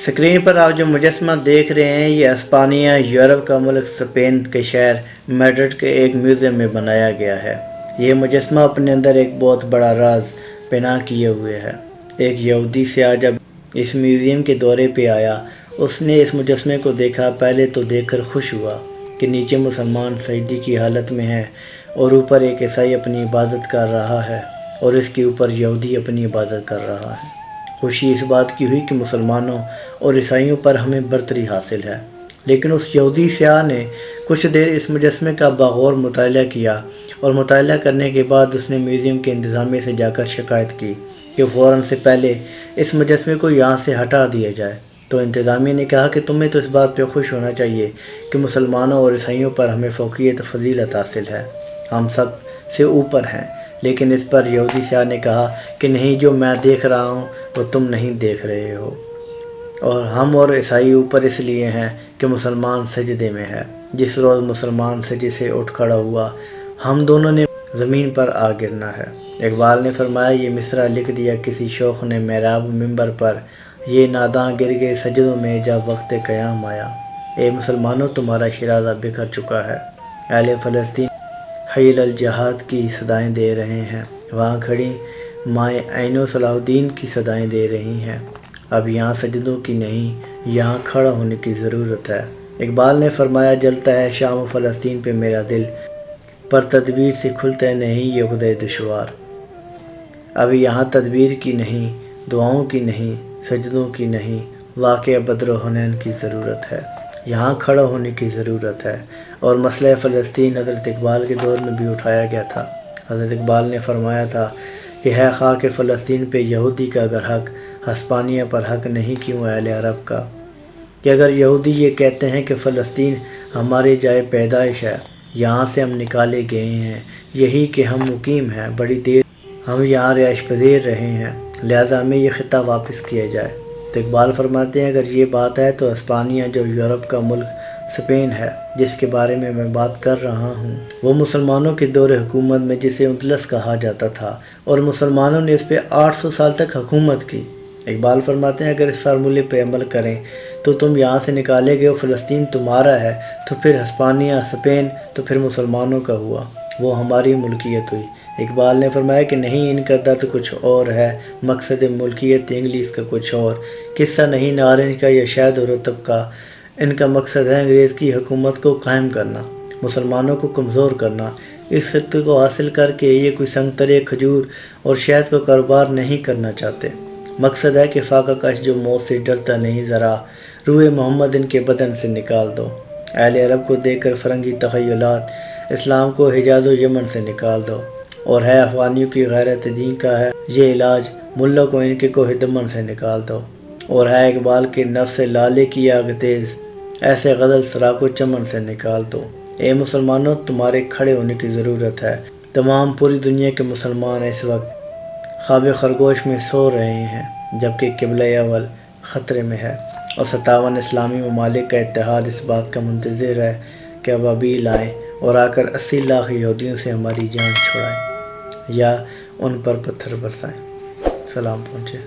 Screen پر آپ جو مجسمہ دیکھ رہے ہیں یہ اسپانیہ یورپ کا ملک اسپین کے شہر میڈرڈ کے ایک میوزیم میں بنایا گیا ہے۔ یہ مجسمہ اپنے اندر ایک بہت بڑا راز پنہاں کیے ہوئے ہے۔ ایک یہودی سیاح جب اس میوزیم کے دورے پہ آیا، اس نے اس مجسمے کو دیکھا۔ پہلے تو دیکھ کر خوش ہوا کہ نیچے مسلمان سجدے کی حالت میں ہے اور اوپر ایک عیسائی اپنی عبادت کر رہا ہے اور اس کے اوپر یہودی اپنی عبادت کر رہا ہے۔ خوشی اس بات کی ہوئی کہ مسلمانوں اور عیسائیوں پر ہمیں برتری حاصل ہے۔ لیکن اس یہودی سیاح نے کچھ دیر اس مجسمے کا بغور مطالعہ کیا اور مطالعہ کرنے کے بعد اس نے میوزیم کے انتظامیہ سے جا کر شکایت کی کہ فوراً سے پہلے اس مجسمے کو یہاں سے ہٹا دیا جائے۔ تو انتظامیہ نے کہا کہ تمہیں تو اس بات پہ خوش ہونا چاہیے کہ مسلمانوں اور عیسائیوں پر ہمیں فوقیت فضیلت حاصل ہے، ہم سب سے اوپر ہیں۔ لیکن اس پر یہودی سیاح نے کہا کہ نہیں، جو میں دیکھ رہا ہوں وہ تم نہیں دیکھ رہے ہو، اور ہم اور عیسائی اوپر اس لیے ہیں کہ مسلمان سجدے میں ہے۔ جس روز مسلمان سجدے سے اٹھ کھڑا ہوا، ہم دونوں نے زمین پر آ گرنا ہے۔ اقبال نے فرمایا، یہ مصرع لکھ دیا کسی شوخ نے محراب ممبر پر، یہ ناداں گر گئے سجدوں میں جب وقت قیام آیا۔ اے مسلمانوں، تمہارا شیرازہ بکھر چکا ہے۔ اہل فلسطین حی علی الجہاد کی صدائیں دے رہے ہیں، وہاں کھڑی مائیں عین و صلاح الدین کی صدائیں دے رہی ہیں۔ اب یہاں سجدوں کی نہیں، یہاں کھڑا ہونے کی ضرورت ہے۔ اقبال نے فرمایا، جلتا ہے شام و فلسطین پہ میرا دل، پر تدبیر سے کھلتا نہیں یہ عقدہ دشوار۔ اب یہاں تدبیر کی نہیں، دعاؤں کی نہیں، سجدوں کی نہیں، واقعہ بدر و حنین کی ضرورت ہے، یہاں کھڑا ہونے کی ضرورت ہے۔ اور مسئلہ فلسطین حضرت اقبال کے دور میں بھی اٹھایا گیا تھا۔ حضرت اقبال نے فرمایا تھا کہ ہے خاک فلسطین پہ یہودی کا اگر حق، ہسپانیہ پر حق نہیں کیوں اہل عرب کا؟ کہ اگر یہودی یہ کہتے ہیں کہ فلسطین ہمارے جائے پیدائش ہے، یہاں سے ہم نکالے گئے ہیں، یہی کہ ہم مقیم ہیں، بڑی دیر ہم یہاں رہائش پذیر رہے ہیں، لہٰذا ہمیں یہ خطہ واپس کیا جائے۔ تو اقبال فرماتے ہیں، اگر یہ بات ہے تو اسپانیہ جو یورپ کا ملک اسپین ہے، جس کے بارے میں بات کر رہا ہوں، وہ مسلمانوں کے دور حکومت میں جسے اندلس کہا جاتا تھا، اور مسلمانوں نے اس پہ 800 سال تک حکومت کی۔ اقبال فرماتے ہیں، اگر اس فارمولے پہ عمل کریں تو تم یہاں سے نکالے گئے ہو، فلسطین تمہارا ہے، تو پھر ہسپانیہ اسپین تو پھر مسلمانوں کا ہوا، وہ ہماری ملکیت ہوئی۔ اقبال نے فرمایا کہ نہیں، ان کا درد کچھ اور ہے، مقصد ملکیت انگلش کا کچھ اور، قصہ نہیں نارنج کا یا شہد و رطب کا، ان کا مقصد ہے انگریز کی حکومت کو قائم کرنا، مسلمانوں کو کمزور کرنا۔ اس خطے کو حاصل کر کے یہ کوئی سنگترے، کھجور اور شہد کا کاروبار نہیں کرنا چاہتے۔ مقصد ہے کہ فاقہ کش جو موت سے ڈرتا نہیں، ذرا روح محمد ان کے بدن سے نکال دو۔ اہل عرب کو دیکھ کر فرنگی تخیلات، اسلام کو حجاز و یمن سے نکال دو۔ اور ہے افغانیوں کی غیرت دین کا ہے یہ علاج، ملا کو ان کے کوہ دمن سے نکال دو۔ اور ہے اقبال کے نفس لالے کی آگ تیز، ایسے غزل سرا کو چمن سے نکال دو۔ اے مسلمانوں، تمہارے کھڑے ہونے کی ضرورت ہے۔ تمام پوری دنیا کے مسلمان اس وقت خواب خرگوش میں سو رہے ہیں، جبکہ قبلہ اول خطرے میں ہے، اور 57 اسلامی ممالک کا اتحاد اس بات کا منتظر ہے کہ ابابیل آئیں اور آ کر 80 لاکھ یہودیوں سے ہماری جان چھڑائیں یا ان پر پتھر برسائیں۔ سلام پہنچے۔